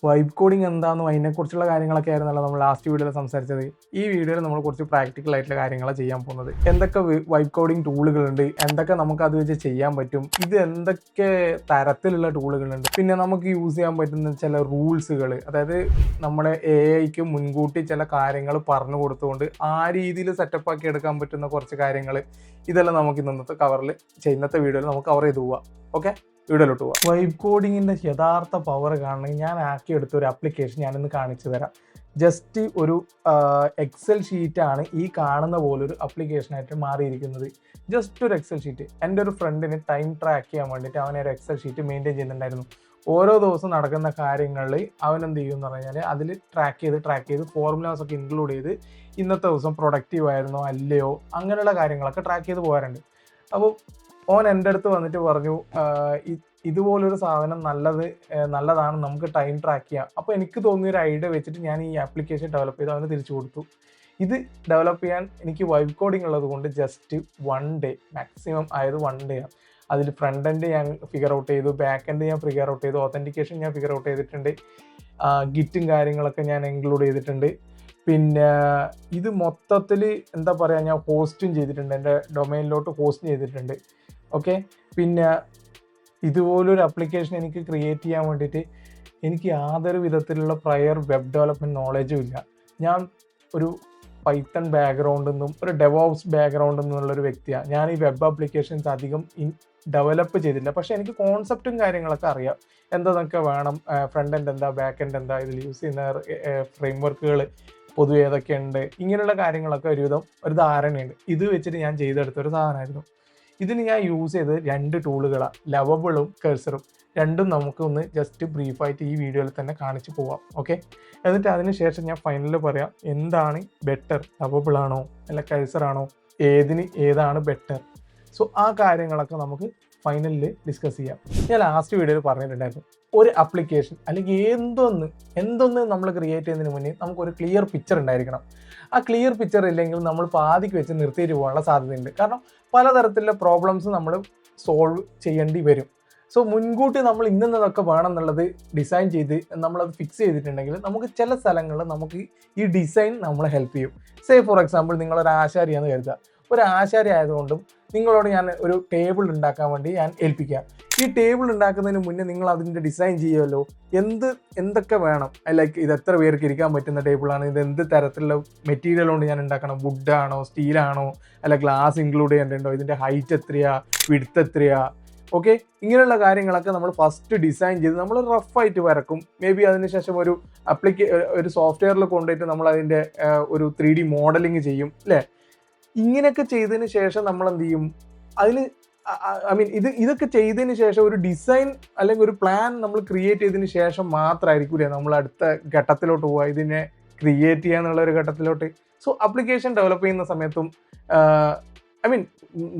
Vibe coding എന്താണെന്നും അതിനെക്കുറിച്ചുള്ള കാര്യങ്ങളൊക്കെ ആയിരുന്നല്ലോ നമ്മൾ ലാസ്റ്റ് വീഡിയോയിൽ സംസാരിച്ചത്. ഈ വീഡിയോയിൽ നമ്മൾ കുറച്ച് പ്രാക്ടിക്കൽ ആയിട്ടുള്ള കാര്യങ്ങളാണ് ചെയ്യാൻ പോകുന്നത്. എന്തൊക്കെ വൈബ് കോഡിങ് ടൂളുകളുണ്ട്, എന്തൊക്കെ നമുക്ക് അത് വെച്ച് ചെയ്യാൻ പറ്റും, ഇത് എന്തൊക്കെ തരത്തിലുള്ള ടൂളുകളുണ്ട്, പിന്നെ നമുക്ക് യൂസ് ചെയ്യാൻ പറ്റുന്ന ചില റൂൾസുകൾ, അതായത് നമ്മുടെ AI-ക്ക് മുൻകൂട്ടി ചില കാര്യങ്ങൾ പറഞ്ഞു കൊടുത്തുകൊണ്ട് ആ രീതിയിൽ സെറ്റപ്പ് ആക്കി എടുക്കാൻ പറ്റുന്ന കുറച്ച് കാര്യങ്ങൾ, ഇതെല്ലാം നമുക്ക് ഇന്നത്തെ വീഡിയോയിൽ നമുക്ക് കവർ ചെയ്ത് പോവാം. ഓക്കെ, വീഡിയോയിലോട്ട് പോവാം. വൈബ് കോഡിങ്ങിൻ്റെ യഥാർത്ഥ പവർ കാണണമെങ്കിൽ ഞാൻ ആക്കിയെടുത്ത ഒരു ആപ്ലിക്കേഷൻ ഞാനിന്ന് കാണിച്ചു തരാം. ജസ്റ്റ് ഒരു എക്സൽ ഷീറ്റാണ് ഈ കാണുന്ന പോലൊരു ആപ്ലിക്കേഷനായിട്ട് മാറിയിരിക്കുന്നത്. ജസ്റ്റ് ഒരു എക്സൽ ഷീറ്റ്. എൻ്റെ ഒരു ഫ്രണ്ടിന് ടൈം ട്രാക്ക് ചെയ്യാൻ വേണ്ടിയിട്ട് അവനൊരു എക്സൽ ഷീറ്റ് മെയിൻറ്റെയിൻ ചെയ്യുന്നുണ്ടായിരുന്നു. ഓരോ ദിവസം നടക്കുന്ന കാര്യങ്ങളിൽ അവൻ എന്ത് ചെയ്യും എന്ന് പറഞ്ഞാൽ അതിൽ ട്രാക്ക് ചെയ്ത് ഫോർമുലാസ് ഒക്കെ ഇൻക്ലൂഡ് ചെയ്ത് ഇന്നത്തെ ദിവസം പ്രൊഡക്റ്റീവ് ആയിരുന്നോ അല്ലയോ അങ്ങനെയുള്ള കാര്യങ്ങളൊക്കെ ട്രാക്ക് ചെയ്ത് പോകാറുണ്ട്. അപ്പോൾ ഓൻ എൻ്റെ അടുത്ത് വന്നിട്ട് പറഞ്ഞു, ഇതുപോലൊരു സാധനം നല്ലതാണ്, നമുക്ക് ടൈം ട്രാക്ക് ചെയ്യാം. അപ്പോൾ എനിക്ക് തോന്നിയൊരു ഐഡിയ വെച്ചിട്ട് ഞാൻ ഈ ആപ്ലിക്കേഷൻ ഡെവലപ്പ് ചെയ്ത് അവന് തിരിച്ചു കൊടുത്തു. ഇത് ഡെവലപ്പ് ചെയ്യാൻ എനിക്ക് വൈബ് കോഡിങ് ഉള്ളത് കൊണ്ട് ജസ്റ്റ് 1 ഡേ മാക്സിമം ആയത് 1 ഡേ ആണ്. അതിൽ ഫ്രണ്ട് എൻഡ് ഞാൻ ഫിഗർ ഔട്ട് ചെയ്തു, ബാക്ക് എൻഡ് ഞാൻ ഫിഗർ ഔട്ട് ചെയ്തു, ഒതൻറ്റിക്കേഷൻ ഞാൻ ഫിഗർ ഔട്ട് ചെയ്തിട്ടുണ്ട്, ഗിറ്റും കാര്യങ്ങളൊക്കെ ഞാൻ ഇൻക്ലൂഡ് ചെയ്തിട്ടുണ്ട്. പിന്നെ ഇത് മൊത്തത്തിൽ എന്താ പറയുക, ഞാൻ ഹോസ്റ്റും ചെയ്തിട്ടുണ്ട്, എൻ്റെ ഡൊമൈനിലോട്ട് ഹോസ്റ്റ് ചെയ്തിട്ടുണ്ട്. ഓക്കെ, പിന്നെ ഇതുപോലൊരു ആപ്ലിക്കേഷൻ എനിക്ക് ക്രിയേറ്റ് ചെയ്യാൻ വേണ്ടിയിട്ട് എനിക്ക് യാതൊരു വിധത്തിലുള്ള പ്രയർ വെബ് ഡെവലപ്മെൻറ്റ് നോളജും ഇല്ല. ഞാൻ ഒരു പൈത്തൺ ബാക്ക്ഗ്രൗണ്ടിൽ നിന്നും ഒരു ഡെവോപ്സ് ബാക്ക്ഗ്രൗണ്ടിൽ നിന്നുള്ളൊരു വ്യക്തിയാണ്. ഞാൻ ഈ വെബ് ആപ്ലിക്കേഷൻസ് അധികം ഡെവലപ്പ് ചെയ്തില്ല, പക്ഷേ എനിക്ക് കോൺസെപ്റ്റും കാര്യങ്ങളൊക്കെ അറിയാം. എന്തൊക്കെ വേണം, ഫ്രണ്ട് എൻഡ് എന്താ, ബാക്ക് എൻഡ് എന്താ, ഇതിൽ യൂസ് ചെയ്യുന്ന ഫ്രെയിം വർക്കുകൾ പൊതുവെ ഏതൊക്കെയുണ്ട്, ഇങ്ങനെയുള്ള കാര്യങ്ങളൊക്കെ ഒരു ധാരണയുണ്ട്. ഇത് വെച്ചിട്ട് ഞാൻ ചെയ്തെടുത്തൊരു സാധനമായിരുന്നു. ഇതിന് ഞാൻ യൂസ് ചെയ്തത് 2 ടൂളുകളാണ്, ലവബിളും കഴ്സറും. രണ്ടും നമുക്കൊന്ന് ജസ്റ്റ് ബ്രീഫായിട്ട് ഈ വീഡിയോയിൽ തന്നെ കാണിച്ച് പോവാം. ഓക്കെ, എന്നിട്ട് അതിന് ശേഷം ഞാൻ ഫൈനലിൽ പറയാം എന്താണ് ബെറ്റർ, ലവബിളാണോ അല്ല കഴ്സറാണോ, ഏതാണ് ബെറ്റർ. സോ ആ കാര്യങ്ങളൊക്കെ നമുക്ക് ഫൈനലിൽ ഡിസ്കസ് ചെയ്യാം. ഞാൻ ലാസ്റ്റ് വീഡിയോയിൽ പറഞ്ഞിട്ടുണ്ടായിരുന്നു, ഒരു ആപ്ലിക്കേഷൻ അല്ലെങ്കിൽ എന്തൊന്ന് നമ്മൾ ക്രിയേറ്റ് ചെയ്യുന്നതിന് മുന്നേ നമുക്കൊരു ക്ലിയർ പിക്ചർ ഉണ്ടായിരിക്കണം. ആ ക്ലിയർ പിക്ചർ ഇല്ലെങ്കിൽ നമ്മൾ പാതിക്ക് വെച്ച് നിർത്തിയിട്ട് പോകാനുള്ള സാധ്യതയുണ്ട്. കാരണം പലതരത്തിലുള്ള പ്രോബ്ലംസ് നമ്മൾ സോൾവ് ചെയ്യേണ്ടി വരും. സോ മുൻകൂട്ടി നമ്മൾ ഇന്നതൊക്കെ വേണം എന്നുള്ളത് ഡിസൈൻ ചെയ്ത് നമ്മളത് ഫിക്സ് ചെയ്തിട്ടുണ്ടെങ്കിൽ നമുക്ക് ചില സ്ഥലങ്ങളിൽ നമുക്ക് ഈ ഡിസൈൻ നമ്മളെ ഹെൽപ്പ് ചെയ്യും. സേ ഫോർ എക്സാമ്പിൾ നിങ്ങളൊരു ആശാരിയാണെന്ന് കരുതുക. ഒരു ആശാരി ആയതുകൊണ്ടും നിങ്ങളോട് ഞാൻ ഒരു ടേബിൾ ഉണ്ടാക്കാൻ വേണ്ടി ഞാൻ ഏൽപ്പിക്കാം. ഈ ടേബിൾ ഉണ്ടാക്കുന്നതിന് മുന്നേ നിങ്ങൾ അതിൻ്റെ ഡിസൈൻ ചെയ്യുമല്ലോ, എന്തൊക്കെ വേണം, ലൈക്ക് ഇത് എത്ര പേർക്ക് ഇരിക്കാൻ പറ്റുന്ന ടേബിളാണ്, ഇത് എന്ത് തരത്തിലുള്ള മെറ്റീരിയൽ കൊണ്ട് ഞാൻ ഉണ്ടാക്കണം, വുഡാണോ സ്റ്റീലാണോ അല്ല ഗ്ലാസ് ഇൻക്ലൂഡ് ചെയ്യേണ്ടതുണ്ടോ, ഇതിൻ്റെ ഹൈറ്റ് എത്രയാ, വിഡ്ത്ത് എത്രയാ. ഓക്കെ, ഇങ്ങനെയുള്ള കാര്യങ്ങളൊക്കെ നമ്മൾ ഫസ്റ്റ് ഡിസൈൻ ചെയ്ത് നമ്മൾ റഫായിട്ട് വരക്കും. മേ ബി അതിനുശേഷം ഒരു സോഫ്റ്റ്വെയറിൽ കൊണ്ടുപോയിട്ട് നമ്മൾ അതിൻ്റെ ഒരു 3D മോഡലിംഗ് ചെയ്യും അല്ലേ. ഇങ്ങനെയൊക്കെ ചെയ്തതിന് ശേഷം നമ്മൾ എന്ത് ചെയ്യും, ഇതൊക്കെ ചെയ്തതിന് ശേഷം ഒരു ഡിസൈൻ അല്ലെങ്കിൽ ഒരു പ്ലാൻ നമ്മൾ ക്രിയേറ്റ് ചെയ്തതിന് ശേഷം മാത്രമായിരിക്കില്ലേ നമ്മൾ അടുത്ത ഘട്ടത്തിലോട്ട് പോവുക, ഇതിനെ ക്രിയേറ്റ് ചെയ്യുക എന്നുള്ള ഒരു ഘട്ടത്തിലോട്ട്. സോ ആപ്ലിക്കേഷൻ ഡെവലപ്പ് ചെയ്യുന്ന സമയത്തും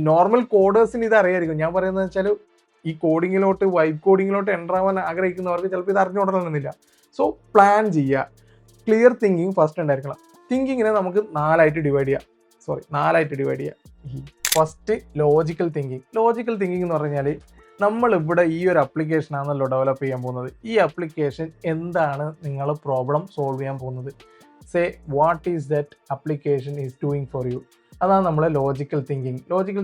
നോർമൽ കോഡേഴ്സിന് ഇത് അറിയായിരിക്കും. ഞാൻ പറയുന്നത് വെച്ചാൽ ഈ വൈബ് കോഡിങ്ങിലോട്ട് എൻ്റർ ആവാൻ ആഗ്രഹിക്കുന്നവർക്ക് ചിലപ്പോൾ ഇത് അറിഞ്ഞുകൊള്ളണമെന്നില്ല. സോ പ്ലാൻ ചെയ്യുക, ക്ലിയർ തിങ്കിങ് ഫസ്റ്റ് ഉണ്ടായിരിക്കണം. തിങ്കിങ്ങിനെ നമുക്ക് 4ആയിട്ട് ഡിവൈഡ് ചെയ്യാം. ഫസ്റ്റ് ലോജിക്കൽ തിങ്കിങ് എന്ന് പറഞ്ഞാൽ നമ്മളിവിടെ ഈ ഒരു ആപ്ലിക്കേഷൻ ആണല്ലോ ഡെവലപ്പ് ചെയ്യാൻ പോകുന്നത്. ഈ ആപ്ലിക്കേഷൻ എന്താണ് നിങ്ങൾ പ്രോബ്ലം സോൾവ് ചെയ്യാൻ പോകുന്നത്. Say what is that application is doing for you. അതാണ് നമ്മളെ ലോജിക്കൽ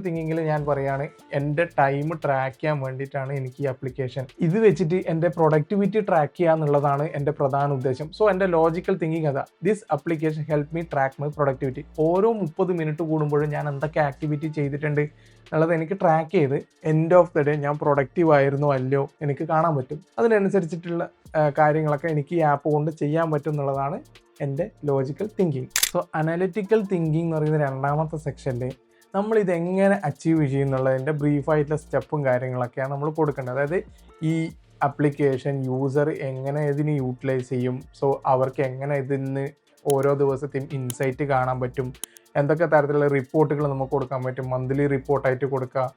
തിങ്കിങ്ങിൽ ഞാൻ പറയുകയാണ്, എൻ്റെ ടൈം ട്രാക്ക് ചെയ്യാൻ വേണ്ടിയിട്ടാണ് എനിക്ക് ഈ ആപ്ലിക്കേഷൻ. ഇത് വെച്ചിട്ട് എൻ്റെ പ്രൊഡക്ടിവിറ്റി ട്രാക്ക് ചെയ്യുക എന്നുള്ളതാണ് എൻ്റെ പ്രധാന ഉദ്ദേശം. സോ എൻ്റെ ലോജിക്കൽ തിങ്കിങ് അതാ, this application help me track my productivity. ഓരോ 30 മിനിറ്റ് കൂടുമ്പോഴും ഞാൻ എന്തൊക്കെ ആക്ടിവിറ്റി ചെയ്തിട്ടുണ്ട് എന്നുള്ളത് എനിക്ക് ട്രാക്ക് ചെയ്ത് എൻഡ് ഓഫ് ദ ഡേ ഞാൻ പ്രൊഡക്റ്റീവ് ആയിരുന്നോ അല്ലയോ എനിക്ക് കാണാൻ പറ്റും. അതിനനുസരിച്ചിട്ടുള്ള കാര്യങ്ങളൊക്കെ എനിക്ക് ഈ ആപ്പ് കൊണ്ട് ചെയ്യാൻ പറ്റും എന്നുള്ളതാണ് എൻ്റെ logical thinking. So analytical thinking എന്ന് പറയുന്ന 2ാമത്തെ സെക്ഷനിൽ നമ്മൾ ഇതെങ്ങനെ അച്ചീവ് ചെയ്യുന്നുള്ളതിൻ്റെ ബ്രീഫായിട്ടുള്ള സ്റ്റെപ്പും കാര്യങ്ങളൊക്കെയാണ് നമ്മൾ കൊടുക്കേണ്ടത്. അതായത് ഈ ആപ്ലിക്കേഷൻ യൂസർ എങ്ങനെ ഇതിന് യൂട്ടിലൈസ് ചെയ്യും, സോ അവർക്ക് എങ്ങനെ ഇതിന് ഓരോ ദിവസത്തെയും ഇൻസൈറ്റ് കാണാൻ പറ്റും, എന്തൊക്കെ തരത്തിലുള്ള റിപ്പോർട്ടുകൾ നമുക്ക് കൊടുക്കാൻ പറ്റും, മന്ത്ലി റിപ്പോർട്ടായിട്ട് കൊടുക്കുക,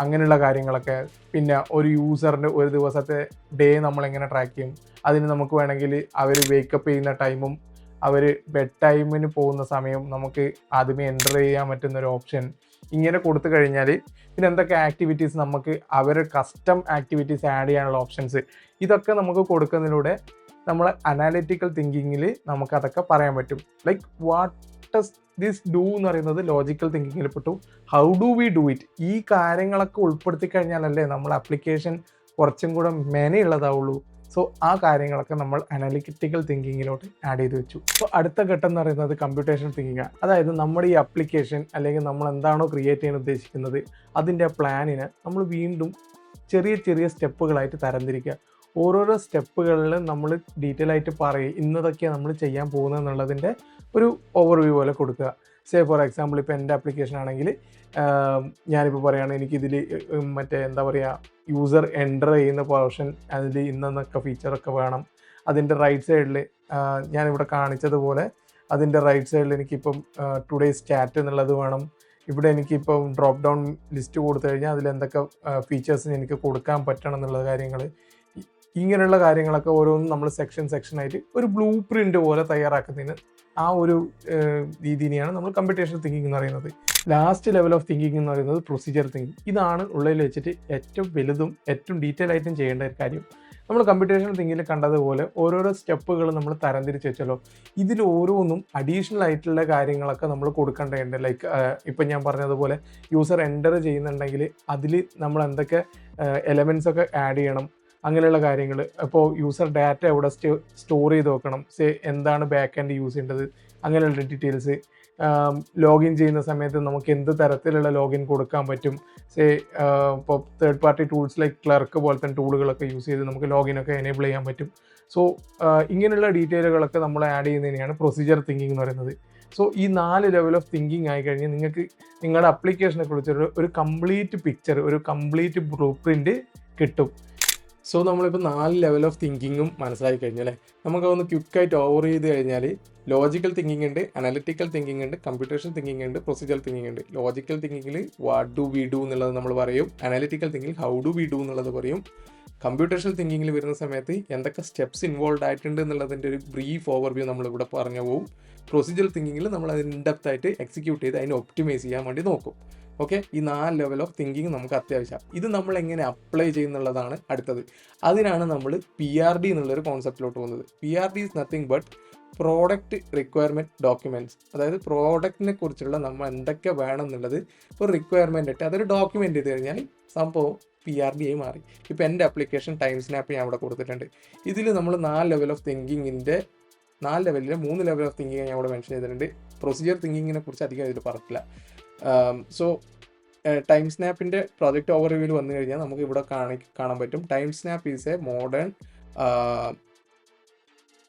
അങ്ങനെയുള്ള കാര്യങ്ങളൊക്കെ. പിന്നെ ഒരു യൂസറിൻ്റെ ഒരു ദിവസത്തെ ഡേ നമ്മളെങ്ങനെ ട്രാക്ക് ചെയ്യും, അതിന് നമുക്ക് വേണമെങ്കിൽ അവർ വേക്കപ്പ് ചെയ്യുന്ന ടൈമും അവർ ബെഡ് ടൈമിന് പോകുന്ന സമയം നമുക്ക് ആദ്യമേ എൻ്റർ ചെയ്യാൻ പറ്റുന്നൊരു ഓപ്ഷൻ ഇങ്ങനെ കൊടുത്തു കഴിഞ്ഞാൽ പിന്നെ എന്തൊക്കെ ആക്ടിവിറ്റീസ് നമുക്ക് അവർ കസ്റ്റം ആക്ടിവിറ്റീസ് ആഡ് ചെയ്യാനുള്ള ഓപ്ഷൻസ് ഇതൊക്കെ നമുക്ക് കൊടുക്കുന്നതിലൂടെ നമ്മളെ അനാലിറ്റിക്കൽ തിങ്കിങ്ങിൽ നമുക്കതൊക്കെ പറയാൻ പറ്റും. Like what does this do എന്ന് പറയുന്നത് ലോജിക്കൽ തിങ്കിങ്ങിൽ പെട്ടു. How do we do it? ഈ കാര്യങ്ങളൊക്കെ ഉൾപ്പെടുത്തി കഴിഞ്ഞാലല്ലേ നമ്മൾ ആപ്ലിക്കേഷൻ കുറച്ചും കൂടെ മെനയുള്ളതാവുള്ളൂ. സോ ആ കാര്യങ്ങളൊക്കെ നമ്മൾ അനാലിറ്റിക്കൽ തിങ്കിങ്ങിലോട്ട് ആഡ് ചെയ്ത് വെച്ചു. അപ്പോൾ അടുത്ത ഘട്ടം എന്ന് പറയുന്നത് കമ്പ്യൂട്ടേഷണൽ തിങ്കിങ് ആണ്. അതായത് നമ്മുടെ ഈ ആപ്ലിക്കേഷൻ അല്ലെങ്കിൽ നമ്മൾ എന്താണോ ക്രിയേറ്റ് ചെയ്യാൻ ഉദ്ദേശിക്കുന്നത് അതിൻ്റെ പ്ലാനിനെ നമ്മൾ വീണ്ടും ചെറിയ ചെറിയ സ്റ്റെപ്പുകളായിട്ട് തരംതിരിക്കുക. ഓരോരോ സ്റ്റെപ്പുകളിൽ നമ്മൾ ഡീറ്റെയിൽ ആയിട്ട് പറയും ഇന്നതൊക്കെയാണ് നമ്മൾ ചെയ്യാൻ പോകുന്നത് എന്നുള്ളതിൻ്റെ ഒരു ഓവർവ്യൂ പോലെ കൊടുക്കുക. സേ ഫോർ എക്സാമ്പിൾ ഇപ്പോൾ എൻ്റെ ആപ്ലിക്കേഷൻ ആണെങ്കിൽ ഞാനിപ്പോൾ പറയുകയാണ് എനിക്കിതിൽ മറ്റേ എന്താ പറയുക യൂസർ എൻ്റർ ചെയ്യുന്ന പോർഷൻ അതിൽ ഇന്നൊക്കെ ഫീച്ചറൊക്കെ വേണം. അതിൻ്റെ റൈറ്റ് സൈഡിൽ ഞാനിവിടെ കാണിച്ചതുപോലെ അതിൻ്റെ റൈറ്റ് സൈഡിൽ എനിക്കിപ്പം ടുഡേയ്സ് ചാറ്റ് എന്നുള്ളത് വേണം. ഇവിടെ എനിക്കിപ്പം ഡ്രോപ്പ് ഡൗൺ ലിസ്റ്റ് കൊടുത്തു കഴിഞ്ഞാൽ അതിൽ എന്തൊക്കെ ഫീച്ചേഴ്സിന് എനിക്ക് കൊടുക്കാൻ പറ്റണം എന്നുള്ള കാര്യങ്ങൾ, ഇങ്ങനെയുള്ള കാര്യങ്ങളൊക്കെ ഓരോന്നും നമ്മൾ സെക്ഷനായിട്ട് ഒരു ബ്ലൂ പ്രിൻ്റ് പോലെ തയ്യാറാക്കുന്നതിന് ആ ഒരു രീതിയാണ് നമ്മൾ കമ്പ്യൂട്ടേഷണൽ തിങ്കിങ് എന്ന് പറയുന്നത്. ലാസ്റ്റ് ലെവൽ ഓഫ് തിങ്കിങ് എന്ന് പറയുന്നത് പ്രൊസീജിയർ തിങ്കിങ്. ഇതാണ് ഉള്ളതിൽ വെച്ചിട്ട് ഏറ്റവും വലുതും ഏറ്റവും ഡീറ്റെയിൽ ആയിട്ടും ചെയ്യേണ്ട ഒരു കാര്യം. നമ്മൾ കമ്പ്യൂട്ടേഷണൽ തിങ്കിങ്ങിൽ കണ്ടതുപോലെ ഓരോരോ സ്റ്റെപ്പുകൾ നമ്മൾ തരംതിരിച്ച് വെച്ചല്ലോ, ഇതിൽ ഓരോന്നും അഡീഷണൽ ആയിട്ടുള്ള കാര്യങ്ങളൊക്കെ നമ്മൾ കൊടുക്കേണ്ടതുണ്ട്. ലൈക്ക് ഇപ്പം ഞാൻ പറഞ്ഞതുപോലെ യൂസർ എൻ്റർ ചെയ്യുന്നുണ്ടെങ്കിൽ അതിൽ നമ്മൾ എന്തൊക്കെ എലമെൻസ് ഒക്കെ ആഡ് ചെയ്യണം, അങ്ങനെയുള്ള കാര്യങ്ങൾ. അപ്പോൾ യൂസർ ഡാറ്റ എവിടെ സ്റ്റോർ ചെയ്ത് വെക്കണം, സേ എന്താണ് ബാക്ക് എൻഡ് യൂസ് ചെയ്യേണ്ടത്, അങ്ങനെയുള്ള ഡീറ്റെയിൽസ്. ലോഗിൻ ചെയ്യുന്ന സമയത്ത് നമുക്ക് എന്ത് തരത്തിലുള്ള ലോഗിൻ കൊടുക്കാൻ പറ്റും, സേ ഇപ്പോൾ third party tools like clerk പോലത്തെ ടൂളുകളൊക്കെ യൂസ് ചെയ്ത് നമുക്ക് ലോഗിനൊക്കെ എനേബിൾ ചെയ്യാൻ പറ്റും. സോ ഇങ്ങനെയുള്ള ഡീറ്റെയിലുകളൊക്കെ നമ്മൾ ആഡ് ചെയ്യുന്നതിനെയാണ് പ്രൊസീജിയർ തിങ്കിങ് എന്ന് പറയുന്നത്. സോ ഈ 4 ലെവൽ ഓഫ് തിങ്കിങ് ആയി കഴിഞ്ഞാൽ നിങ്ങൾക്ക് നിങ്ങളുടെ ആപ്ലിക്കേഷനെ കുറിച്ചൊരു ഒരു കംപ്ലീറ്റ് പിക്ചർ, ഒരു കംപ്ലീറ്റ് ബ്ലൂ പ്രിൻ്റ് കിട്ടും. സോ നമ്മളിപ്പോൾ 4 ലെവൽ ഓഫ് തിങ്കിങ്ങും മനസ്സിലാക്കി കഴിഞ്ഞാൽ നമുക്കൊന്ന് ക്വിക്കായിട്ട് ഓവർ ചെയ്ത് കഴിഞ്ഞാൽ ലോജിക്കൽ തിങ്കിങ് ഉണ്ട്, അനാലിറ്റിക്കൽ തിങ്കിങ് ഉണ്ട്, കമ്പ്യൂട്ടേഷണൽ തിങ്കിങ് ഉണ്ട്, പ്രൊസീജിയർ തിങ്കിങ് ഉണ്ട്. ലോജിക്കൽ തിങ്കിങ്ങിൽ വാട്ട് ഡു വി ഡു എന്നുള്ളത് നമ്മൾ പറയും, അനാലിറ്റിക്കൽ തിങ്കിങ്ങിൽ ഹൗ ഡു വി ഡു എന്നുള്ളത് പറയും, കമ്പ്യൂട്ടേഷണൽ തിങ്കിങ്ങിൽ വരുന്ന സമയത്ത് എന്തൊക്കെ സ്റ്റെപ്സ് ഇൻവോൾവ് ആയിട്ടുണ്ട് എന്നുള്ളതിൻ്റെ ഒരു ബ്രീഫ് ഓവർവ്യൂ നമ്മളിവിടെ പറഞ്ഞു പോകും. പ്രൊസീജിയർ തിങ്കിങ്ങിൽ നമ്മൾ അതിന് ഇൻഡെപ്ത് ആയിട്ട് എക്സിക്യൂട്ട് ചെയ്ത് അതിനെ ഒപ്റ്റിമൈസ് ചെയ്യാൻ വേണ്ടി നോക്കും. ഓക്കെ, ഈ 4 ലെവൽ ഓഫ് തിങ്കിങ് നമുക്ക് അത്യാവശ്യമാണ്. ഇത് നമ്മൾ എങ്ങനെ അപ്ലൈ ചെയ്യുന്നുള്ളതാണ് അടുത്തത്. അതിനാണ് നമ്മൾ PRD എന്നുള്ളൊരു കോൺസെപ്റ്റിലോട്ട് പോകുന്നത്. PRD is nothing but product requirement documents. അതായത് പ്രോഡക്റ്റിനെ കുറിച്ചുള്ള നമ്മൾ എന്തൊക്കെ വേണം എന്നുള്ളത് ഒരു റിക്വയർമെൻ്റ് ഇട്ട് അതൊരു ഡോക്യുമെൻ്റ് ചെയ്ത് കഴിഞ്ഞാൽ സംഭവം PRD ആയി മാറി. ഇപ്പോൾ എൻ്റെ ആപ്ലിക്കേഷൻ ടൈം സ്നാപ്പ് ഞാൻ അവിടെ കൊടുത്തിട്ടുണ്ട്. ഇതിൽ നമ്മൾ 4 ലെവൽ ഓഫ് തിങ്കിങ്ങിൻ്റെ 4 ലെവലിൽ 3 ലെവൽ ഓഫ് തിങ്കിങ് ഞാൻ അവിടെ മെൻഷൻ ചെയ്തിട്ടുണ്ട്. പ്രൊസീജിയർ തിങ്കിങ്ങിനെ കുറിച്ച് അധികം ഇതിൽ പറഞ്ഞില്ല. സോ ടൈം സ്നാപ്പിൻ്റെ പ്രോജക്റ്റ് ഓവർവ്യൂവിൽ വന്നു കഴിഞ്ഞാൽ നമുക്ക് ഇവിടെ കാണാൻ പറ്റും. Time snap is A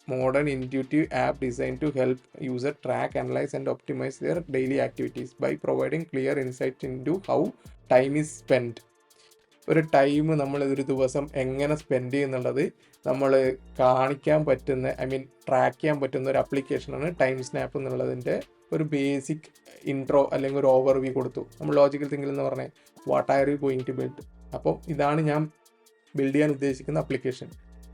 modern intuitive app designed to help user track, analyze and optimize their daily activities by providing clear insight into how time is spent. ഒരു ടൈം നമ്മൾ ഒരു ദിവസം എങ്ങനെ സ്പെൻഡ് ചെയ്യുന്നുള്ളത് നമ്മൾ കാണിക്കാൻ പറ്റുന്ന, ട്രാക്ക് ചെയ്യാൻ പറ്റുന്ന ഒരു ആപ്ലിക്കേഷനാണ് ടൈം സ്നാപ്പ് എന്നുള്ളതിൻ്റെ ഒരു ബേസിക് ഇൻട്രോ അല്ലെങ്കിൽ ഒരു ഓവർവ്യൂ കൊടുത്തു. നമ്മൾ ലോജിക്കൽ തിങ്കിങ് എന്ന് പറഞ്ഞാൽ what are you going to build, അപ്പോൾ ഇതാണ് ഞാൻ ബിൽഡ് ചെയ്യാൻ ഉദ്ദേശിക്കുന്ന ആപ്ലിക്കേഷൻ.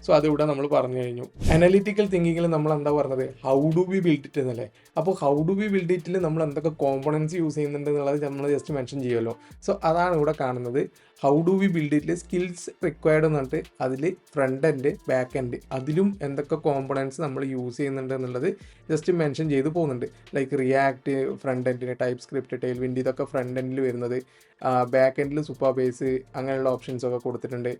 സോ അതിവിടെ നമ്മൾ പറഞ്ഞു കഴിഞ്ഞു. അനലിറ്റിക്കൽ തിങ്കിങ്ങിൽ നമ്മൾ എന്താ പറഞ്ഞത്, how do we build it എന്നല്ലേ. അപ്പോൾ ഹൗ ഡു വി ബിൽഡ് ഇറ്റിൽ നമ്മൾ എന്തൊക്കെ കോമ്പണൻസ് യൂസ് ചെയ്യുന്നുണ്ട് എന്നുള്ളത് നമ്മൾ ജസ്റ്റ് മെൻഷൻ ചെയ്യുമല്ലോ. സോ അതാണ് ഇവിടെ കാണുന്നത്. ഹൗ ഡു വി ബിൽഡ് ഇറ്റിൽ സ്കിൽസ് റിക്വയർഡ് എന്ന് പറഞ്ഞിട്ട് അതിൽ ഫ്രണ്ട് എൻഡ് ബാക്ക് എൻഡ് അതിലും എന്തൊക്കെ കോമ്പണൻസ് നമ്മൾ യൂസ് ചെയ്യുന്നുണ്ട് എന്നുള്ളത് ജസ്റ്റ് മെൻഷൻ ചെയ്ത് പോകുന്നുണ്ട്. ലൈക്ക് റിയാക്ട് ഫ്രണ്ട് എൻഡിന്, ടൈപ്പ് സ്ക്രിപ്റ്റ്, ടെയിൽ വിൻഡ് ഇതൊക്കെ ഫ്രണ്ട് എൻഡിൽ വരുന്നത്. ബാക്ക് എൻഡിൽ സൂപ്പർ ബേസ് അങ്ങനെയുള്ള ഓപ്ഷൻസൊക്കെ കൊടുത്തിട്ടുണ്ട്.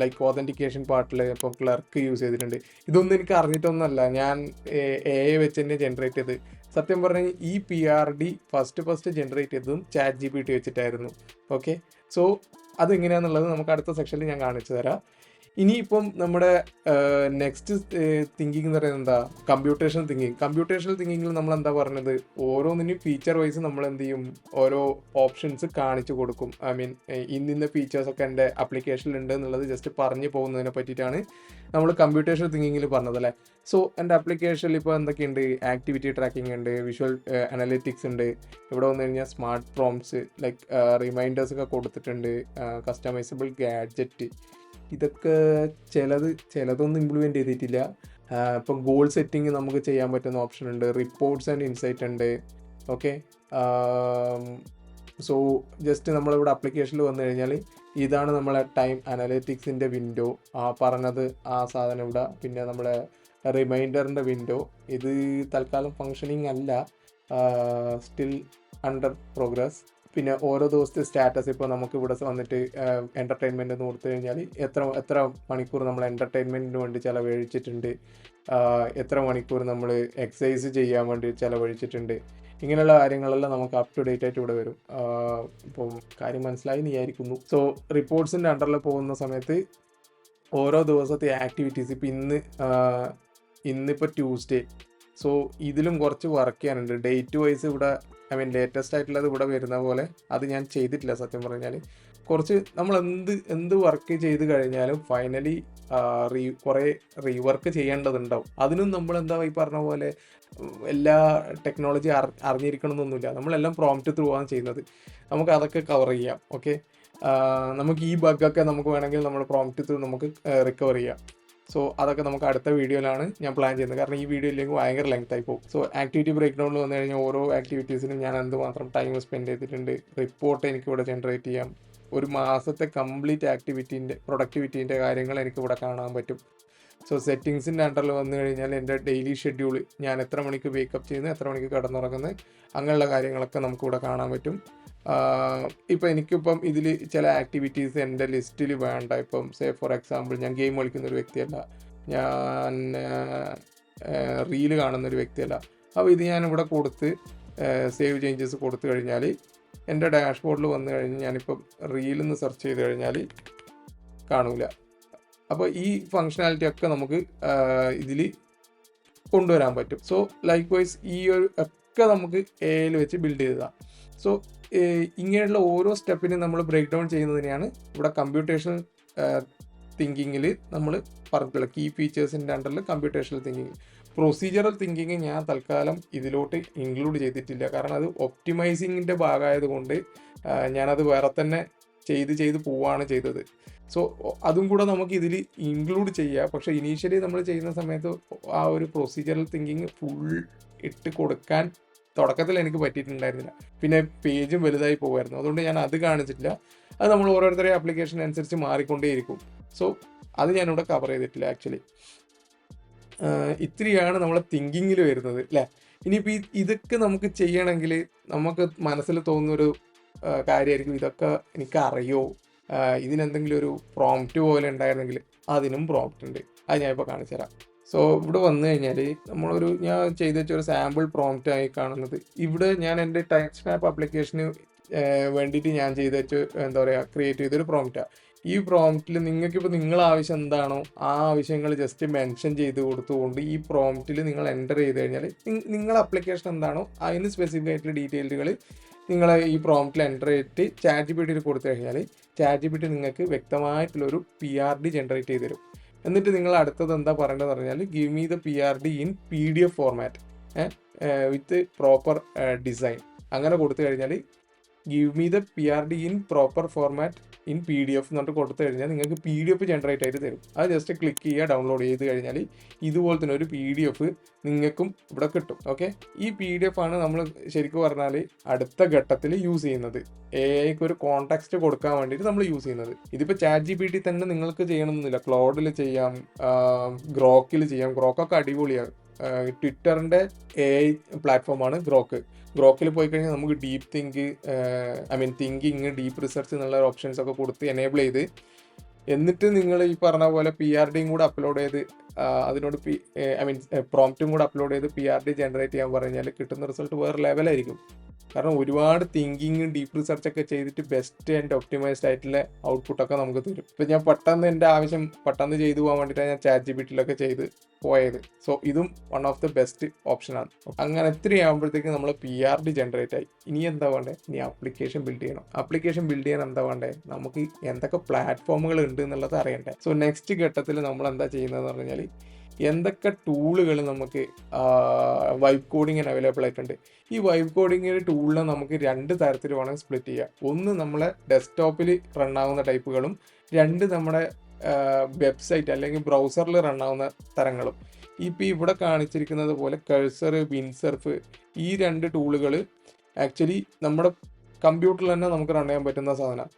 ലൈക്ക് ഓതൻറ്റിക്കേഷൻ പാർട്ടിൽ ഇപ്പോൾ ക്ലർക്ക് യൂസ് ചെയ്തിട്ടുണ്ട്. ഇതൊന്നും എനിക്ക് അറിഞ്ഞിട്ടൊന്നുമല്ല, ഞാൻ AI വെച്ച് തന്നെ ജനറേറ്റ് ചെയ്ത്. സത്യം പറഞ്ഞാൽ ഈ PRD ഫസ്റ്റ് ജനറേറ്റ് ചെയ്തതും ChatGPT വെച്ചിട്ടായിരുന്നു. ഓക്കെ, സോ അതെങ്ങനെയാണെന്നുള്ളത് നമുക്ക് അടുത്ത സെക്ഷനിൽ ഞാൻ കാണിച്ചു തരാം. ഇനിയിപ്പം നമ്മുടെ നെക്സ്റ്റ് തിങ്കിങ് എന്ന് പറയുന്നത് എന്താ, കമ്പ്യൂട്ടേഷണൽ തിങ്കിങ്. കമ്പ്യൂട്ടേഷണൽ തിങ്കിങ്ങിൽ നമ്മൾ എന്താ പറഞ്ഞത്, ഓരോന്നിനും ഫീച്ചർ വൈസ് നമ്മൾ എന്ത് ചെയ്യും, ഓരോ ഓപ്ഷൻസ് കാണിച്ചു കൊടുക്കും. ഇന്ന ഫീച്ചേഴ്സൊക്കെ എൻ്റെ ആപ്ലിക്കേഷനിൽ ഉണ്ട് എന്നുള്ളത് ജസ്റ്റ് പറഞ്ഞു പോകുന്നതിനെ പറ്റിയിട്ടാണ് നമ്മൾ കമ്പ്യൂട്ടേഷണൽ തിങ്കിങ്ങിൽ പറഞ്ഞത് അല്ലേ. സോ എൻ്റെ ആപ്ലിക്കേഷനിൽ ഇപ്പോൾ എന്തൊക്കെയുണ്ട്, ആക്ടിവിറ്റി ട്രാക്കിംഗ് ഉണ്ട്, വിഷ്വൽ അനലിറ്റിക്സ് ഉണ്ട്, ഇവിടെ വന്നു കഴിഞ്ഞാൽ സ്മാർട്ട് പ്രോംപ്റ്റ്സ് ലൈക്ക് റിമൈൻഡേഴ്സൊക്കെ കൊടുത്തിട്ടുണ്ട്, കസ്റ്റമൈസബിൾ ഗാഡ്ജറ്റ്, ഇതൊക്കെ ചിലതൊന്നും ഇംപ്ലിമെൻറ്റ് ചെയ്തിട്ടില്ല. ഇപ്പം ഗോൾ സെറ്റിംഗ് നമുക്ക് ചെയ്യാൻ പറ്റുന്ന ഓപ്ഷൻ ഉണ്ട്, റിപ്പോർട്ട്സ് ആൻഡ് ഇൻസൈറ്റ് ഉണ്ട്. ഓക്കെ, സോ ജസ്റ്റ് നമ്മളിവിടെ ആപ്ലിക്കേഷനിൽ വന്നു കഴിഞ്ഞാൽ ഇതാണ് നമ്മളെ ടൈം അനലിറ്റിക്സിൻ്റെ വിൻഡോ. പറഞ്ഞത് ആ സാധനം ഇവിടെ. പിന്നെ നമ്മളെ റിമൈൻഡറിൻ്റെ വിൻഡോ. ഇത് തൽക്കാലം ഫങ്ഷനിങ് അല്ല, സ്റ്റിൽ അണ്ടർ പ്രോഗ്രസ്. പിന്നെ ഓരോ ദിവസത്തെ സ്റ്റാറ്റസ്. ഇപ്പോൾ നമുക്ക് ഇവിടെ വന്നിട്ട് എൻ്റർടൈൻമെൻറ്റ് എന്ന് കൊടുത്തു കഴിഞ്ഞാൽ എത്ര മണിക്കൂർ നമ്മൾ എൻ്റർടൈൻമെൻറ്റിന് വേണ്ടി ചിലവഴിച്ചിട്ടുണ്ട്, എത്ര മണിക്കൂർ നമ്മൾ എക്സസൈസ് ചെയ്യാൻ വേണ്ടി ചിലവഴിച്ചിട്ടുണ്ട്, ഇങ്ങനെയുള്ള കാര്യങ്ങളെല്ലാം നമുക്ക് അപ് ടു ഡേറ്റ് ആയിട്ട് ഇവിടെ വരും. ഇപ്പം കാര്യം മനസ്സിലായി എന്ന് വിചാരിക്കുന്നു. സോ റിപ്പോർട്ട്സിൻ്റെ അണ്ടറിൽ പോകുന്ന സമയത്ത് ഓരോ ദിവസത്തെ ആക്ടിവിറ്റീസ്, ഇപ്പം ഇന്നിപ്പോൾ ട്യൂസ്ഡേ, സോ ഇതിലും കുറച്ച് വർക്ക് ചെയ്യാനുണ്ട്. ഡേറ്റ് വൈസ് ഇവിടെ ലേറ്റസ്റ്റ് ആയിട്ടുള്ളത് ഇവിടെ വരുന്ന പോലെ അത് ഞാൻ ചെയ്തിട്ടില്ല സത്യം പറഞ്ഞാൽ. കുറച്ച് നമ്മൾ എന്ത് വർക്ക് ചെയ്ത് കഴിഞ്ഞാലും ഫൈനലി കുറേ റീവർക്ക് ചെയ്യേണ്ടതുണ്ടാവും. അതിനും നമ്മൾ ഈ പറഞ്ഞ പോലെ എല്ലാ ടെക്നോളജി അറിഞ്ഞിരിക്കണമെന്നൊന്നുമില്ല. നമ്മളെല്ലാം പ്രോംപ്റ്റ് ത്രൂ ആണ് ചെയ്യുന്നത്. നമുക്ക് അതൊക്കെ കവർ ചെയ്യാം. ഓക്കെ, നമുക്ക് ഈ ബഗ്ഗൊക്കെ നമുക്ക് വേണമെങ്കിൽ നമ്മൾ പ്രോംപ്റ്റ് ത്രൂ നമുക്ക് റിക്കവർ ചെയ്യാം. സോ അതൊക്കെ നമുക്ക് അടുത്ത വീഡിയോയിലാണ് ഞാൻ പ്ലാൻ ചെയ്യുന്നത്. കാരണം ഈ വീഡിയോ ഇല്ലെങ്കിൽ ഭയങ്കര ലെങ്ത് ആയി പോകും. സോ ആക്ടിവിറ്റി ബ്രേക്ക് ഡൗണിൽ വന്നു കഴിഞ്ഞാൽ ഓരോ ആക്ടിവിറ്റീസിനും ഞാൻ എന്തുമാത്രം ടൈം സ്പെൻഡ് ചെയ്തിട്ടുണ്ട്, റിപ്പോർട്ട് എനിക്കിവിടെ ജനറേറ്റ് ചെയ്യാം. ഒരു മാസത്തെ കംപ്ലീറ്റ് പ്രൊഡക്ടിവിറ്റീൻ്റെ കാര്യങ്ങൾ എനിക്കിവിടെ കാണാൻ പറ്റും. സോ സെറ്റിങ്സിൻ്റെ അണ്ടറിൽ വന്നു കഴിഞ്ഞാൽ എൻ്റെ ഡെയിലി ഷെഡ്യൂൾ, ഞാൻ എത്ര മണിക്ക് വേക്കപ്പ് ചെയ്യുന്നത്, എത്ര മണിക്ക് കിടന്നുറങ്ങുന്നത്, അങ്ങനെയുള്ള കാര്യങ്ങളൊക്കെ നമുക്കിവിടെ കാണാൻ പറ്റും. ഇപ്പം എനിക്കിപ്പം ഇതിൽ ചില ആക്ടിവിറ്റീസ് എൻ്റെ ലിസ്റ്റിൽ വേണ്ട. ഇപ്പം ഫോർ എക്സാമ്പിൾ ഞാൻ ഗെയിം കളിക്കുന്നൊരു വ്യക്തിയല്ല, ഞാൻ റീല് കാണുന്നൊരു വ്യക്തിയല്ല. അപ്പോൾ ഇത് ഞാനിവിടെ കൊടുത്ത് സേവ് ചേഞ്ചസ് കൊടുത്തു കഴിഞ്ഞാൽ എൻ്റെ ഡാഷ്ബോർഡിൽ വന്നു കഴിഞ്ഞ് ഞാനിപ്പം റീലെന്ന് സെർച്ച് ചെയ്ത് കഴിഞ്ഞാൽ കാണൂല. അപ്പോൾ ഈ ഫങ്ഷനാലിറ്റി ഒക്കെ നമുക്ക് ഇതിൽ കൊണ്ടുവരാൻ പറ്റും. സോ ലൈക്ക് വൈസ് ഈ ഒരു ഒക്കെ നമുക്ക് എയിൽ വെച്ച് ബിൽഡ് ചെയ്തതാണ്. സോ ഇങ്ങനെയുള്ള ഓരോ സ്റ്റെപ്പിനും നമ്മൾ ബ്രേക്ക് ഡൗൺ ചെയ്യുന്നതിനെയാണ് ഇവിടെ കമ്പ്യൂട്ടേഷണൽ തിങ്കിങ്ങിൽ നമ്മൾ പറഞ്ഞിട്ടുള്ളത്. കീ ഫീച്ചേഴ്സിൻ്റെ അണ്ടറിൽ കമ്പ്യൂട്ടേഷണൽ തിങ്കിങ്. പ്രൊസീജിയറൽ തിങ്കിങ് ഞാൻ തൽക്കാലം ഇതിലോട്ട് ഇൻക്ലൂഡ് ചെയ്തിട്ടില്ല. കാരണം അത് ഒപ്റ്റിമൈസിങ്ങിൻ്റെ ഭാഗമായത് കൊണ്ട് ഞാനത് വേറെ തന്നെ ചെയ്ത് പോവുകയാണ് ചെയ്തത്. സോ അതും കൂടെ നമുക്ക് ഇതിൽ ഇൻക്ലൂഡ് ചെയ്യാം. പക്ഷേ ഇനീഷ്യലി നമ്മൾ ചെയ്യുന്ന സമയത്ത് ആ ഒരു പ്രൊസീജിയറൽ തിങ്കിങ് ഫുൾ ഇട്ട് കൊടുക്കാൻ തുടക്കത്തിൽ എനിക്ക് പറ്റിയിട്ടുണ്ടായിരുന്നില്ല. പിന്നെ പേജും വലുതായി പോകുമായിരുന്നു. അതുകൊണ്ട് ഞാൻ അത് കാണിച്ചിട്ടില്ല. അത് നമ്മൾ ഓരോരുത്തരുടെ ആപ്ലിക്കേഷൻ അനുസരിച്ച് മാറിക്കൊണ്ടേയിരിക്കും. സോ അത് ഞാനിവിടെ കവർ ചെയ്തിട്ടില്ല ആക്ച്വലി. ഇത്രയാണ് നമ്മളെ തിങ്കിങ്ങിൽ വരുന്നത് അല്ലേ. ഇനിയിപ്പോൾ ഇതൊക്കെ നമുക്ക് ചെയ്യണമെങ്കിൽ നമുക്ക് മനസ്സിൽ തോന്നുന്നൊരു കാര്യമായിരിക്കും, ഇതൊക്കെ എനിക്കറിയോ, ഇതിനെന്തെങ്കിലും ഒരു പ്രോംപ്റ്റ് പോലെ ഉണ്ടായിരുന്നെങ്കിൽ. അതിനും പ്രോംപ്റ്റ് ഉണ്ട്, അത് ഞാനിപ്പോൾ കാണിച്ചു തരാം. സോ ഇവിടെ വന്നു കഴിഞ്ഞാൽ ഞാൻ ചെയ്ത് വെച്ചൊരു സാമ്പിൾ പ്രോംപ്റ്റ് ആയി കാണുന്നത് ഇവിടെ ഞാൻ എൻ്റെ ടൈംസ് മാപ്പ് ആപ്ലിക്കേഷന് വേണ്ടിയിട്ട് ഞാൻ ചെയ്ത് വെച്ച് ക്രിയേറ്റ് ചെയ്തൊരു പ്രോംപ്റ്റാണ്. ഈ പ്രോംപ്റ്റിൽ നിങ്ങൾക്കിപ്പോൾ നിങ്ങളെ ആവശ്യം എന്താണോ ആ ആവശ്യങ്ങൾ ജസ്റ്റ് മെൻഷൻ ചെയ്ത് കൊടുത്തുകൊണ്ട് ഈ പ്രോംപ്റ്റിൽ നിങ്ങൾ എൻ്റർ ചെയ്ത് കഴിഞ്ഞാൽ നിങ്ങളെ ആപ്ലിക്കേഷൻ എന്താണോ അതിന് സ്പെസിഫിക് ആയിട്ടുള്ള ഡീറ്റെയിലുകൾ നിങ്ങൾ ഈ പ്രോംപ്റ്റിൽ എൻ്റർ ചെയ്തിട്ട് ChatGPT കൊടുത്തു കഴിഞ്ഞാൽ ChatGPT നിങ്ങൾക്ക് വ്യക്തമായിട്ടുള്ളൊരു PRD ജനറേറ്റ് ചെയ്ത് തരും. എന്നിട്ട് നിങ്ങൾ അടുത്തത് എന്താ പറയേണ്ടതെന്ന് പറഞ്ഞാൽ give me the PRD in PDF format with proper design. അങ്ങനെ കൊടുത്തു കഴിഞ്ഞാൽ give me the PRD in proper format in PDF എന്നിട്ട് കൊടുത്തു കഴിഞ്ഞാൽ നിങ്ങൾക്ക് PDF ജനറേറ്റ് ആയിട്ട് തരും. അത് ജസ്റ്റ് ക്ലിക്ക് ചെയ്യുക, ഡൗൺലോഡ് ചെയ്ത് കഴിഞ്ഞാൽ ഇതുപോലെ തന്നെ ഒരു PDF നിങ്ങൾക്കും ഇവിടെ കിട്ടും. ഓക്കെ, ഈ PDF ആണ് നമ്മൾ ശരിക്കും പറഞ്ഞാൽ അടുത്ത ഘട്ടത്തിൽ യൂസ് ചെയ്യുന്നത്. AIക്ക് ഒരു കോൺടെക്സ്റ്റ് കൊടുക്കാൻ വേണ്ടിയിട്ട് നമ്മൾ യൂസ് ചെയ്യുന്നത്. ഇതിപ്പോൾ ChatGPT തന്നെ നിങ്ങൾക്ക് ചെയ്യണമെന്നില്ല, ക്ലൗഡിൽ ചെയ്യാം, ഗ്രോക്കിൽ ചെയ്യാം. ഗ്രോക്കൊക്കെ അടിപൊളിയാണ്. ട്വിറ്ററിൻ്റെ AI പ്ലാറ്റ്ഫോമാണ് ഗ്രോക്കിൽ പോയി കഴിഞ്ഞാൽ നമുക്ക് ഡീപ്പ് തിങ്കിങ്, ഡീപ്പ് റിസർച്ച് എന്നുള്ള ഓപ്ഷൻസ് ഒക്കെ കൊടുത്ത് എനേബിൾ ചെയ്ത് എന്നിട്ട് നിങ്ങൾ ഈ പറഞ്ഞ പോലെ PRDയും കൂടെ അപ്ലോഡ് ചെയ്ത് അതിനോട് പ്രോംപ്റ്റും കൂടെ അപ്ലോഡ് ചെയ്ത് PRD ജനറേറ്റ് ചെയ്യാൻ പറഞ്ഞാൽ കിട്ടുന്ന റിസൾട്ട് വേറെ ലെവലായിരിക്കും. കാരണം ഒരുപാട് തിങ്കിങ്ങും ഡീപ്പ് റിസർച്ചൊക്കെ ചെയ്തിട്ട് ബെസ്റ്റ് ആൻഡ് ഒപ്റ്റിമൈസ്ഡ് ആയിട്ടുള്ള ഔട്ട്പുട്ടൊക്കെ നമുക്ക് തരും. ഇപ്പം ഞാൻ പെട്ടെന്ന് എൻ്റെ ആവശ്യം പെട്ടെന്ന് ചെയ്തു പോകാൻ വേണ്ടിയിട്ടാണ് ഞാൻ ChatGPTയിലൊക്കെ ചെയ്ത് പോയത്. സോ ഇതും വൺ ഓഫ് ദ ബെസ്റ്റ് ഓപ്ഷനാണ്. അങ്ങനെ ഇത്രയാകുമ്പോഴത്തേക്ക് നമ്മൾ PRD ജനറേറ്റ് ആയി. ഇനി എന്താ വേണ്ടേ? ഇനി ആപ്ലിക്കേഷൻ ബിൽഡ് ചെയ്യണം. ആപ്ലിക്കേഷൻ ബിൽഡ് ചെയ്യാൻ എന്താ വേണ്ടേ? നമുക്ക് എന്തൊക്കെ പ്ലാറ്റ്ഫോമുകൾ ഉണ്ട് എന്നുള്ളത് അറിയണ്ടേ. സോ നെക്സ്റ്റ് ഘട്ടത്തിൽ നമ്മൾ എന്താ ചെയ്യുന്നതെന്ന് പറഞ്ഞാൽ എന്തൊക്കെ ടൂളുകൾ നമുക്ക് വൈബ് കോഡിങ്ങിന് അവൈലബിൾ ആയിട്ടുണ്ട്. ഈ വൈബ് കോഡിങ്ങിൻ്റെ ടൂളിനെ നമുക്ക് 2 തരത്തിൽ വേണം സ്പ്ലിറ്റ് ചെയ്യുക. ഒന്ന് നമ്മളെ ഡെസ്ക്ടോപ്പിൽ റണ്ണാവുന്ന ടൈപ്പുകളും, 2 നമ്മുടെ വെബ്സൈറ്റ് അല്ലെങ്കിൽ ബ്രൗസറിൽ റണ്ണാവുന്ന തരങ്ങളും. ഇപ്പോൾ ഇവിടെ കാണിച്ചിരിക്കുന്നത് പോലെ കഴ്സർ, വിൻസർഫ്, ഈ 2 ടൂളുകൾ ആക്ച്വലി നമ്മുടെ കമ്പ്യൂട്ടറിൽ തന്നെ നമുക്ക് റൺ ചെയ്യാൻ പറ്റുന്ന സാധനമാണ്.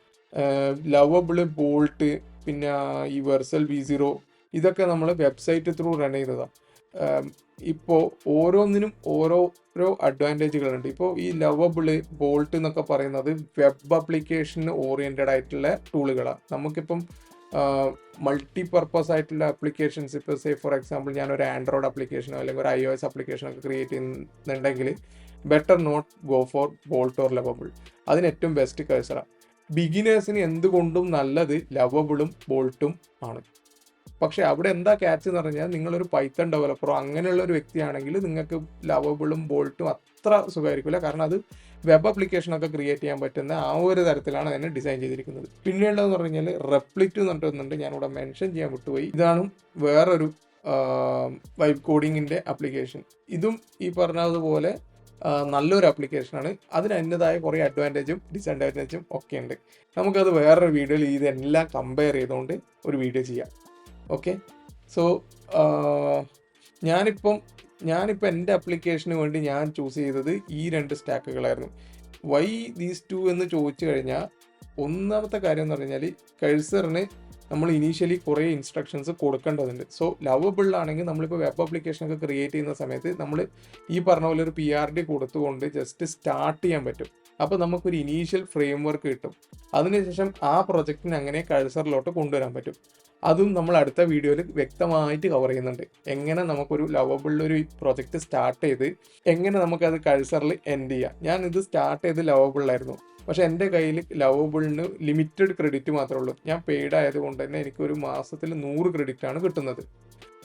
ലവബിള്, ബോൾട്ട്, പിന്നെ ഈ വെർസൽ V0 ഇതൊക്കെ നമ്മൾ വെബ്സൈറ്റ് ത്രൂ റൺ ചെയ്തതാണ്. ഇപ്പോൾ ഓരോന്നിനും ഓരോരോ അഡ്വാൻറ്റേജുകളുണ്ട്. ഇപ്പോൾ ഈ ലവബിള്, ബോൾട്ട് എന്നൊക്കെ പറയുന്നത് വെബ് ആപ്ലിക്കേഷന് ഓറിയൻറ്റഡ് ആയിട്ടുള്ള ടൂളുകളാണ്. നമുക്കിപ്പം മൾട്ടി പർപ്പസ് ആയിട്ടുള്ള ആപ്ലിക്കേഷൻസ്, ഇപ്പോൾ സേ ഫോർ എക്സാമ്പിൾ ഞാനൊരു ആൻഡ്രോയിഡ് ആപ്ലിക്കേഷനോ അല്ലെങ്കിൽ ഒരു iOS ആപ്ലിക്കേഷനോ ഒക്കെ ക്രിയേറ്റ് ചെയ്യുന്നുണ്ടെങ്കിൽ better not go for Bolt or Lovable. അതിന് ഏറ്റവും ബെസ്റ്റ് കഴ്സറാണ്. ബിഗിനേഴ്സിന് എന്തുകൊണ്ടും നല്ലത് ലവബിളും ബോൾട്ടും ആണ്. പക്ഷേ അവിടെ എന്താ ക്യാച്ച് എന്ന് പറഞ്ഞാൽ, നിങ്ങളൊരു പൈത്തൺ ഡെവലപ്പറോ അങ്ങനെയുള്ള ഒരു വ്യക്തിയാണെങ്കിൽ നിങ്ങൾക്ക് ലവബിളും ബോൾട്ടും അത്ര സുഖമായിരിക്കില്ല. കാരണം അത് വെബ് ആപ്ലിക്കേഷനൊക്കെ ക്രിയേറ്റ് ചെയ്യാൻ പറ്റുന്ന ആ ഒരു തരത്തിലാണ് അതിനെ ഡിസൈൻ ചെയ്തിരിക്കുന്നത്. പിന്നെയുള്ളതെന്ന് പറഞ്ഞു കഴിഞ്ഞാൽ റെപ്ലിറ്റ് എന്ന് പറഞ്ഞിട്ടുണ്ട്, ഞാനിവിടെ മെൻഷൻ ചെയ്യാൻ വിട്ടുപോയി. ഇതാണ് വേറൊരു വൈബ് കോഡിങ്ങിൻ്റെ ആപ്ലിക്കേഷൻ. ഇതും ഈ പറഞ്ഞതുപോലെ നല്ലൊരു ആപ്ലിക്കേഷനാണ്. അതിന് അതിൻ്റെതായ കുറേ അഡ്വാൻറ്റേജും ഡിസഡ്വാൻറ്റേജും ഒക്കെ ഉണ്ട്. നമുക്കത് വേറൊരു വീഡിയോയിൽ ഇതെല്ലാം കമ്പയർ ചെയ്തുകൊണ്ട് ഒരു വീഡിയോ ചെയ്യാം. ഓക്കെ, സോ ഞാനിപ്പോൾ എൻ്റെ ആപ്ലിക്കേഷന് വേണ്ടി ഞാൻ ചൂസ് ചെയ്തത് ഈ 2 സ്റ്റാക്കുകളായിരുന്നു. വൈ ദീസ് 2 എന്ന് ചോദിച്ചു കഴിഞ്ഞാൽ, ഒന്നാമത്തെ കാര്യം എന്ന് പറഞ്ഞാൽ കഴ്സറിന് നമ്മൾ ഇനീഷ്യലി കുറേ ഇൻസ്ട്രക്ഷൻസ് കൊടുക്കേണ്ടതുണ്ട്. സോ ലവബിളാണെങ്കിൽ നമ്മളിപ്പോൾ വെബ് ആപ്ലിക്കേഷനൊക്കെ ക്രിയേറ്റ് ചെയ്യുന്ന സമയത്ത് നമ്മൾ ഈ പറഞ്ഞ പോലെ ഒരു PRD കൊടുത്തുകൊണ്ട് ജസ്റ്റ് സ്റ്റാർട്ട് ചെയ്യാൻ പറ്റും. അപ്പോൾ നമുക്കൊരു ഇനീഷ്യൽ ഫ്രെയിം വർക്ക് കിട്ടും. അതിനുശേഷം ആ പ്രൊജക്റ്റിന് അങ്ങനെ കഴ്സറിലോട്ട് കൊണ്ടുവരാൻ പറ്റും. അതും നമ്മൾ അടുത്ത വീഡിയോയിൽ വ്യക്തമായിട്ട് കവർ ചെയ്യുന്നുണ്ട്. എങ്ങനെ നമുക്കൊരു ലവബിളിലൊരു പ്രൊജക്റ്റ് സ്റ്റാർട്ട് ചെയ്ത് എങ്ങനെ നമുക്കത് കഴ്സറിൽ എൻഡ് ചെയ്യാം. ഞാൻ ഇത് സ്റ്റാർട്ട് ചെയ്ത് ലവബിളിലായിരുന്നു. പക്ഷേ എൻ്റെ കയ്യിൽ ലവബിളിന് ലിമിറ്റഡ് ക്രെഡിറ്റ് മാത്രമേ ഉള്ളൂ. ഞാൻ പെയ്ഡ് ആയതുകൊണ്ട് തന്നെ എനിക്കൊരു മാസത്തിൽ 100 ക്രെഡിറ്റാണ് കിട്ടുന്നത്.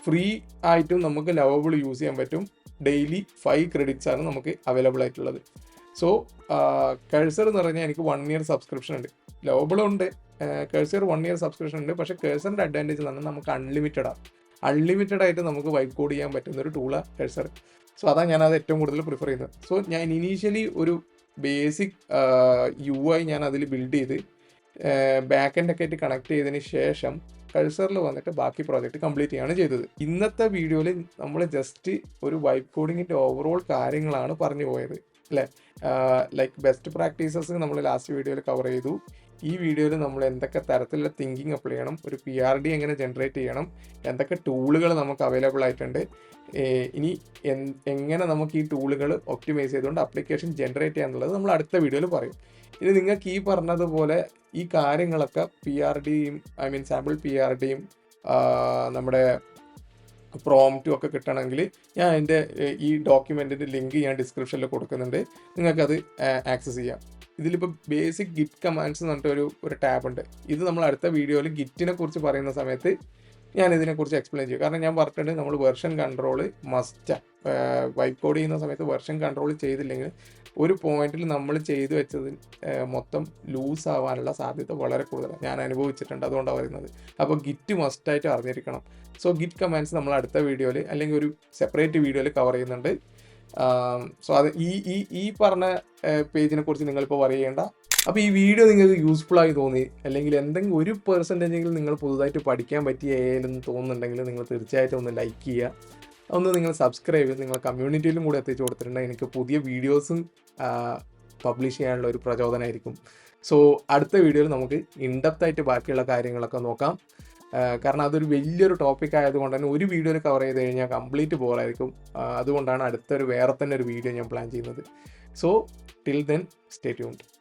ഫ്രീ ആയിട്ടും നമുക്ക് ലവബിൾ യൂസ് ചെയ്യാൻ പറ്റും. ഡെയിലി 5 ക്രെഡിറ്റ്സ് ആണ് നമുക്ക് അവൈലബിൾ ആയിട്ടുള്ളത്. സോ കഴ്സർ എന്ന് പറഞ്ഞാൽ എനിക്ക് 1 ഇയർ സബ്സ്ക്രിപ്ഷൻ ഉണ്ട്. ലവബിളുണ്ട്, കഴ്സർ 1 ഇയർ സബ്സ്ക്രിപ്ഷൻ ഉണ്ട്. പക്ഷേ കഴ്സറിൻ്റെ അഡ്വാൻറ്റേജ് എന്ന് പറഞ്ഞാൽ നമുക്ക് അൺലിമിറ്റഡ് ആയിട്ട് നമുക്ക് വൈബ് കോഡ് ചെയ്യാൻ പറ്റുന്ന ഒരു ടൂളാണ് കഴ്സർ. സോ അതാണ് ഞാനത് ഏറ്റവും കൂടുതൽ പ്രിഫർ ചെയ്യുന്നത്. സോ ഞാൻ ഇനീഷ്യലി ഒരു ബേസിക് UI ഞാൻ അതിൽ ബിൽഡ് ചെയ്ത് ബാക്ക് എൻഡ് ഒക്കെ ആയിട്ട് കണക്ട് ചെയ്തതിന് ശേഷം കഴ്സറിൽ വന്നിട്ട് ബാക്കി പ്രോജക്റ്റ് കംപ്ലീറ്റ് ചെയ്യാണ് ചെയ്തത്. ഇന്നത്തെ വീഡിയോയിൽ നമ്മൾ ജസ്റ്റ് ഒരു വൈബ് കോഡിങ്ങിൻ്റെ ഓവറോൾ കാര്യങ്ങളാണ് പറഞ്ഞു പോയത്, അല്ലേ? ലൈക്ക് ബെസ്റ്റ് പ്രാക്ടീസസ് നമ്മൾ ലാസ്റ്റ് വീഡിയോയിൽ കവർ ചെയ്തു. ഈ വീഡിയോയിൽ നമ്മൾ എന്തൊക്കെ തരത്തിലുള്ള തിങ്കിങ് അപ്ലൈ ചെയ്യണം, ഒരു PRD എങ്ങനെ ജനറേറ്റ് ചെയ്യണം, എന്തൊക്കെ ടൂളുകൾ നമുക്ക് അവൈലബിൾ ആയിട്ടുണ്ട്, ഇനി എങ്ങനെ നമുക്ക് ഈ ടൂളുകൾ ഒപ്റ്റിമൈസ് ചെയ്തുകൊണ്ട് ആപ്ലിക്കേഷൻ ജനറേറ്റ് ചെയ്യാന്നുള്ളത് നമ്മൾ അടുത്ത വീഡിയോയിൽ പറയും. ഇനി നിങ്ങൾക്ക് ഈ പറഞ്ഞതുപോലെ ഈ കാര്യങ്ങളൊക്കെ PRDയും സാമ്പിൾ PRDയും നമ്മുടെ പ്രോംപ്റ്റും ഒക്കെ കിട്ടണമെങ്കിൽ ഞാൻ എൻ്റെ ഈ ഡോക്യുമെൻറ്റിൻ്റെ ലിങ്ക് ഞാൻ ഡിസ്ക്രിപ്ഷനിൽ കൊടുക്കുന്നുണ്ട്. നിങ്ങൾക്കത് ആക്സസ് ചെയ്യാം. ഇതിലിപ്പോൾ ബേസിക് ഗിറ്റ് കമാൻഡ്സ് എന്ന് പറഞ്ഞിട്ട് ഒരു ടാബ് ഉണ്ട്. ഇത് നമ്മൾ അടുത്ത വീഡിയോയിൽ ഗിറ്റിനെ കുറിച്ച് പറയുന്ന സമയത്ത് ഞാൻ ഇതിനെക്കുറിച്ച് എക്സ്പ്ലെയിൻ ചെയ്യും. കാരണം ഞാൻ പറഞ്ഞിട്ടുണ്ട് നമ്മൾ വെർഷൻ കൺട്രോൾ മസ്റ്റാണ്. വൈബ് കോഡ് ചെയ്യുന്ന സമയത്ത് വെർഷൻ കൺട്രോൾ ചെയ്തില്ലെങ്കിൽ ഒരു പോയിന്റിൽ നമ്മൾ ചെയ്തു വെച്ചത് മൊത്തം ലൂസ് ആവാനുള്ള സാധ്യത വളരെ കൂടുതലാണ്. ഞാൻ അനുഭവിച്ചിട്ടുണ്ട്, അതുകൊണ്ടാണ് പറയുന്നത്. അപ്പോൾ ഗിറ്റ് മസ്റ്റായിട്ട് അറിഞ്ഞിരിക്കണം. സോ ഗിറ്റ് കമാൻഡ്സ് നമ്മൾ അടുത്ത വീഡിയോയിൽ അല്ലെങ്കിൽ ഒരു സെപ്പറേറ്റ് വീഡിയോയിൽ കവർ ചെയ്യുന്നുണ്ട്. സോ അത് ഈ പറഞ്ഞ പേജിനെ കുറിച്ച് നിങ്ങളിപ്പോൾ പറയേണ്ട. അപ്പോൾ ഈ വീഡിയോ നിങ്ങൾക്ക് യൂസ്ഫുൾ ആയി തോന്നി, അല്ലെങ്കിൽ എന്തെങ്കിലും 1% നിങ്ങൾ പുതുതായിട്ട് പഠിക്കാൻ പറ്റിയ എന്ന് തോന്നുന്നുണ്ടെങ്കിൽ നിങ്ങൾ തീർച്ചയായിട്ടും ഒന്ന് ലൈക്ക് ചെയ്യുക, ഒന്ന് നിങ്ങൾ സബ്സ്ക്രൈബ് ചെയ്ത് നിങ്ങളുടെ കമ്മ്യൂണിറ്റിയിലും കൂടെ എത്തിച്ചു കൊടുത്തിട്ടുണ്ടെങ്കിൽ എനിക്ക് പുതിയ വീഡിയോസും പബ്ലിഷ് ചെയ്യാനുള്ള ഒരു പ്രചോദനമായിരിക്കും. സോ അടുത്ത വീഡിയോയിൽ നമുക്ക് ഇൻഡെപ്തായിട്ട് ബാക്കിയുള്ള കാര്യങ്ങളൊക്കെ നോക്കാം. കാരണം അതൊരു വലിയൊരു ടോപ്പിക് ആയതുകൊണ്ട് തന്നെ ഒരു വീഡിയോയിൽ കവർ ചെയ്ത് കഴിഞ്ഞാൽ കംപ്ലീറ്റ് ബോറായിരിക്കും. അതുകൊണ്ടാണ് വേറെ തന്നെ ഒരു വീഡിയോ ഞാൻ പ്ലാൻ ചെയ്യുന്നത്. So till then stay tuned.